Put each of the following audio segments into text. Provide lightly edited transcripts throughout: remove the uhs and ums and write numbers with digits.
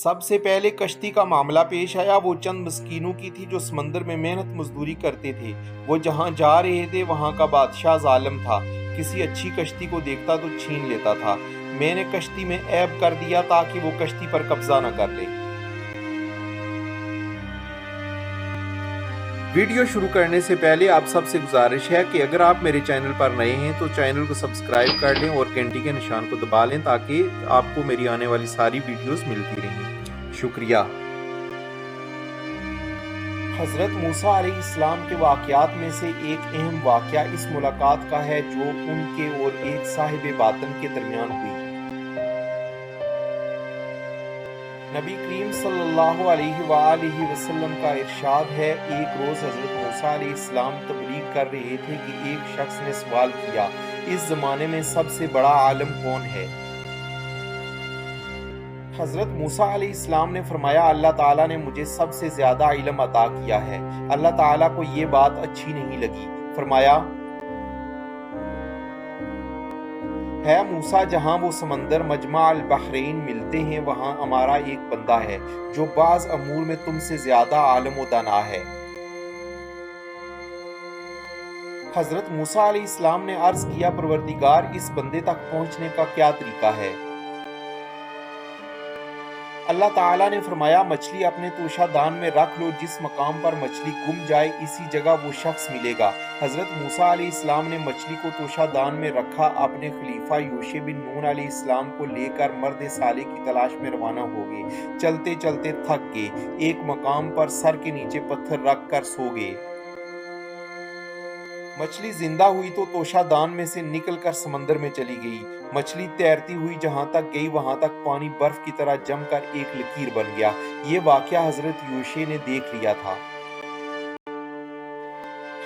سب سے پہلے کشتی کا معاملہ پیش آیا۔ وہ چند مسکینوں کی تھی جو سمندر میں محنت مزدوری کرتے تھے۔ وہ جہاں جا رہے تھے وہاں کا بادشاہ ظالم تھا، کسی اچھی کشتی کو دیکھتا تو چھین لیتا تھا۔ میں نے کشتی میں عیب کر دیا تاکہ وہ کشتی پر قبضہ نہ کر لے۔ ویڈیو شروع کرنے سے پہلے آپ سب سے گزارش ہے کہ اگر آپ میرے چینل پر نئے ہیں تو چینل کو سبسکرائب کر لیں اور گھنٹی کے نشان کو دبا لیں تاکہ آپ کو میری آنے والی ساری ویڈیوز ملتی رہیں۔ شکریہ۔ حضرت موسیٰ علیہ السلام کے واقعات میں سے ایک اہم واقعہ اس ملاقات کا ہے جو ان کے اور ایک صاحب باطن کے درمیان ہوئی۔ نبی کریم صلی اللہ علیہ وآلہ وسلم کا ارشاد ہے، ایک روز حضرت موسیٰ علیہ السلام تبلیغ کر رہے تھے کہ ایک شخص نے سوال کیا، اس زمانے میں سب سے بڑا عالم کون ہے؟ حضرت موسیٰ علیہ السلام نے فرمایا، اللہ تعالیٰ نے مجھے سب سے زیادہ علم عطا کیا ہے۔ اللہ تعالیٰ کو یہ بات اچھی نہیں لگی۔ فرمایا، ہے موسیٰ، جہاں وہ سمندر مجمع البحرین ملتے ہیں وہاں ہمارا ایک بندہ ہے جو بعض امور میں تم سے زیادہ عالم و دانا ہے۔ حضرت موسیٰ علیہ السلام نے عرض کیا، پروردگار، اس بندے تک پہنچنے کا کیا طریقہ ہے؟ اللہ تعالیٰ نے فرمایا، مچھلی اپنے توشہ دان میں رکھ لو، جس مقام پر مچھلی گم جائے اسی جگہ وہ شخص ملے گا۔ حضرت موسیٰ علیہ السلام نے مچھلی کو توشہ دان میں رکھا، اپنے خلیفہ یوشع بن نون علیہ السلام کو لے کر مرد صالح کی تلاش میں روانہ ہو گئے۔ چلتے چلتے تھک گئے، ایک مقام پر سر کے نیچے پتھر رکھ کر سو گئے۔ مچھلی زندہ ہوئی تو توشہ دان میں سے نکل کر سمندر میں چلی گئی۔ مچھلی تیرتی ہوئی جہاں تک گئی وہاں تک پانی برف کی طرح جم کر ایک لکیر بن گیا۔ یہ واقعہ حضرت یوشع نے دیکھ لیا تھا۔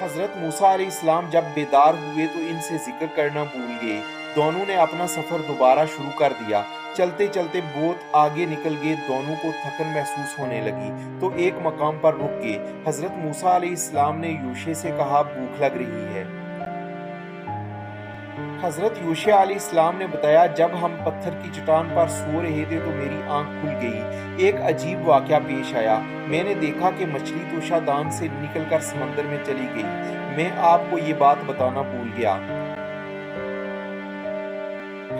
حضرت موسیٰ علیہ السلام جب بیدار ہوئے تو ان سے ذکر کرنا بھول گئے۔ دونوں نے اپنا سفر دوبارہ شروع کر دیا۔ چلتے چلتے بہت آگے نکل گئے، دونوں کو تھکن محسوس ہونے لگی تو ایک مقام پر رک گئے۔ حضرت موسیٰ علیہ السلام نے یوشع سے کہا، بھوک لگ رہی ہے۔ حضرت یوشع علیہ السلام نے بتایا، جب ہم پتھر کی چٹان پر سو رہے تھے تو میری آنکھ کھل گئی۔ ایک عجیب واقعہ پیش آیا، میں نے دیکھا کہ مچھلی توشہ دان سے نکل کر سمندر میں چلی گئی۔ میں آپ کو یہ بات بتانا بھول گیا۔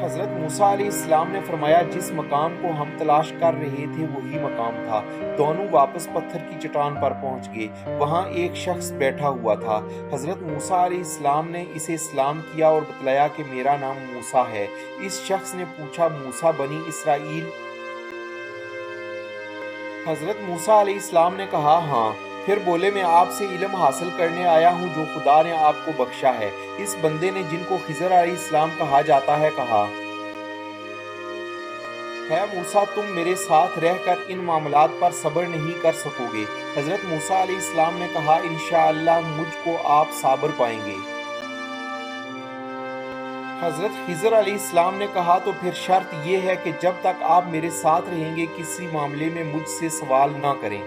حضرت موسیٰ علیہ السلام نے فرمایا، جس مقام کو ہم تلاش کر رہے تھے وہی مقام تھا۔ دونوں واپس پتھر کی چٹان پر پہنچ گئے، وہاں ایک شخص بیٹھا ہوا تھا۔ حضرت موسیٰ علیہ السلام نے اسے سلام کیا اور بتلایا کہ میرا نام موسیٰ ہے۔ اس شخص نے پوچھا، موسیٰ بنی اسرائیل؟ حضرت موسیٰ علیہ السلام نے کہا، ہاں۔ پھر بولے، میں آپ سے علم حاصل کرنے آیا ہوں جو خدا نے آپ کو بخشا ہے۔ اس بندے نے جن کو خضر علیہ السلام کہا جاتا ہے کہا، ہے موسیٰ، تم میرے ساتھ رہ کر ان معاملات پر صبر نہیں کر سکو گے۔ حضرت موسیٰ علیہ السلام نے کہا، انشاءاللہ مجھ کو آپ صابر پائیں گے۔ حضرت خضر علیہ السلام نے کہا، تو پھر شرط یہ ہے کہ جب تک آپ میرے ساتھ رہیں گے کسی معاملے میں مجھ سے سوال نہ کریں۔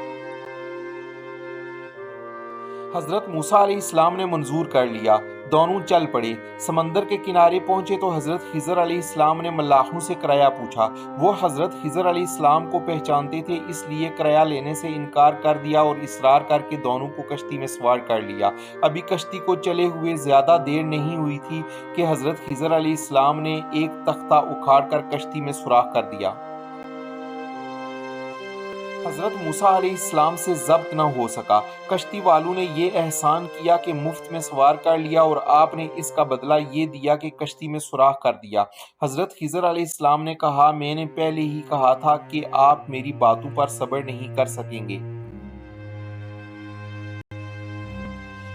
حضرت موسیٰ علیہ السلام نے منظور کر لیا، دونوں چل پڑے۔ سمندر کے کنارے پہنچے تو حضرت خضر علیہ السلام نے ملاحوں سے کرایہ پوچھا۔ وہ حضرت خضر علیہ السلام کو پہچانتے تھے، اس لیے کرایہ لینے سے انکار کر دیا اور اصرار کر کے دونوں کو کشتی میں سوار کر لیا۔ ابھی کشتی کو چلے ہوئے زیادہ دیر نہیں ہوئی تھی کہ حضرت خضر علیہ السلام نے ایک تختہ اکھاڑ کر کشتی میں سوراخ کر دیا۔ حضرت موسیٰ علیہ السلام سے ضبط نہ ہو سکا۔ کشتی والوں نے یہ احسان کیا کہ مفت میں سوار کر لیا اور آپ نے اس کا بدلہ یہ دیا کہ کشتی میں سوراخ کر دیا۔ حضرت خضر علیہ السلام نے کہا، میں نے پہلے ہی کہا تھا کہ آپ میری باتوں پر صبر نہیں کر سکیں گے۔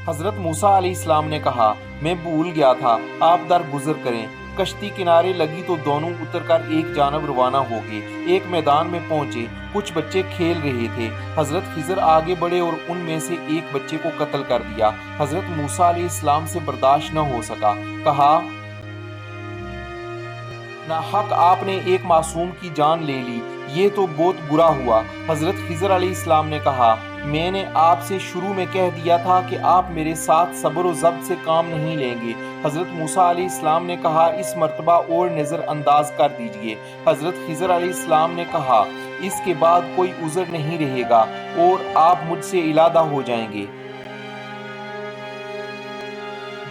حضرت موسیٰ علیہ السلام نے کہا، میں بھول گیا تھا، آپ درگزر کریں۔ کشتی کنارے لگی تو دونوں اتر کر ایک جانب روانہ ہو گئے۔ ایک میدان میں پہنچے، کچھ بچے کھیل رہے تھے۔ حضرت خضر آگے بڑھے اور ان میں سے ایک بچے کو قتل کر دیا۔ حضرت موسیٰ علیہ السلام سے برداشت نہ ہو سکا، کہا، ناحق آپ نے ایک معصوم کی جان لے لی، یہ تو بہت برا ہوا۔ حضرت خضر علیہ السلام نے کہا، میں نے آپ سے شروع میں کہہ دیا تھا کہ آپ میرے ساتھ صبر و ضبط سے کام نہیں لیں گے۔ حضرت موسیٰ علیہ السلام نے کہا، اس مرتبہ اور نظر انداز کر دیجئے۔ حضرت خضر علیہ السلام نے کہا، اس کے بعد کوئی عذر نہیں رہے گا اور آپ مجھ سے علیحدہ ہو جائیں گے۔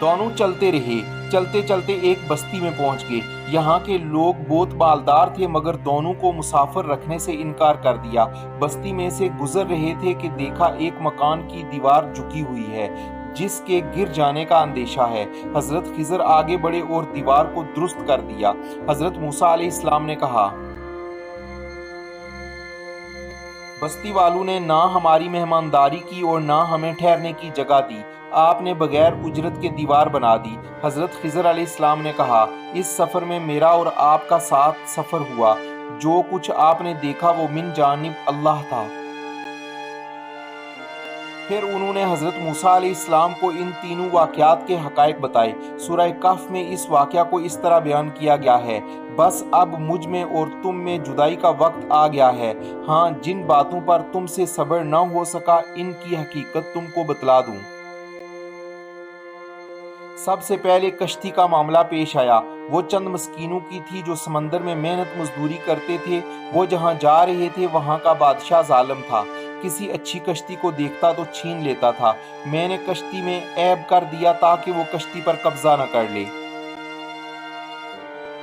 دونوں چلتے رہے، چلتے چلتے ایک بستی میں پہنچ گئے۔ یہاں کے لوگ بہت مالدار تھے مگر دونوں کو مسافر رکھنے سے انکار کر دیا۔ بستی میں سے گزر رہے تھے کہ دیکھا ایک مکان کی دیوار جھکی ہوئی ہے جس کے گر جانے کا اندیشہ ہے۔ حضرت خضر آگے بڑھے اور دیوار کو درست کر دیا۔ حضرت موسیٰ علیہ السلام نے کہا، بستی والوں نے نہ ہماری مہمانداری کی اور نہ ہمیں ٹھہرنے کی جگہ دی، آپ نے بغیر اجرت کے دیوار بنا دی۔ حضرت خضر علیہ السلام نے کہا، اس سفر میں میرا اور آپ کا ساتھ سفر ہوا، جو کچھ آپ نے دیکھا وہ من جانب اللہ تھا۔ پھر انہوں نے حضرت موسیٰ علیہ السلام کو ان تینوں واقعات کے حقائق بتائے۔ سورہ کہف میں اس واقعہ کو اس طرح بیان کیا گیا ہے، بس اب مجھ میں اور تم میں جدائی کا وقت آ گیا ہے۔ ہاں، جن باتوں پر تم سے صبر نہ ہو سکا ان کی حقیقت تم کو بتلا دوں۔ سب سے پہلے کشتی کا معاملہ پیش آیا۔ وہ چند مسکینوں کی تھی جو سمندر میں محنت مزدوری کرتے تھے۔ وہ جہاں جا رہے تھے وہاں کا بادشاہ ظالم تھا، کسی اچھی کشتی کو دیکھتا تو چھین لیتا تھا۔ میں نے کشتی میں عیب کر دیا تاکہ وہ کشتی پر قبضہ نہ کر لے۔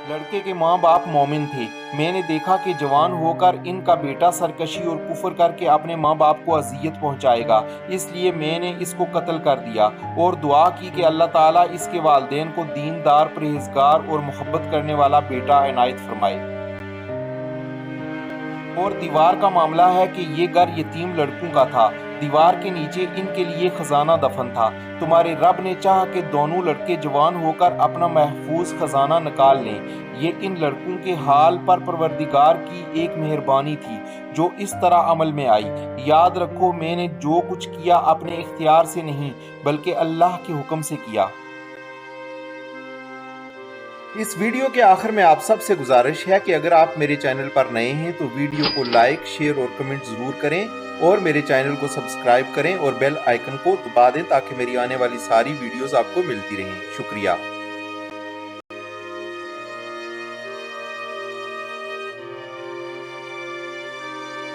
لڑکے کے ماں باپ مومن تھے۔ میں نے دیکھا کہ جوان ہو کر ان کا بیٹا سرکشی اور کفر کر کے اپنے ماں باپ کو اذیت پہنچائے گا، اس لیے میں نے اس کو قتل کر دیا اور دعا کی کہ اللہ تعالیٰ اس کے والدین کو دیندار، پرہیزگار اور محبت کرنے والا بیٹا عنایت فرمائے۔ اور دیوار کا معاملہ ہے کہ یہ گھر یتیم لڑکوں کا تھا۔ دیوار کے نیچے ان کے لیے خزانہ دفن تھا۔ تمہارے رب نے چاہا کہ دونوں لڑکے جوان ہو کر اپنا محفوظ خزانہ نکال لیں۔ یہ ان لڑکوں کے حال پر پروردگار کی ایک مہربانی تھی جو اس طرح عمل میں آئی۔ یاد رکھو میں نے جو کچھ کیا اپنے اختیار سے نہیں بلکہ اللہ کے حکم سے کیا۔ اس ویڈیو کے آخر میں آپ سب سے گزارش ہے کہ اگر آپ میرے چینل پر نئے ہیں تو ویڈیو کو لائک، شیئر اور کمنٹ ضرور کریں اور میرے چینل کو سبسکرائب کریں اور بیل آئیکن کو دبا دیں تاکہ میری آنے والی ساری ویڈیوز آپ کو ملتی رہیں۔ شکریہ۔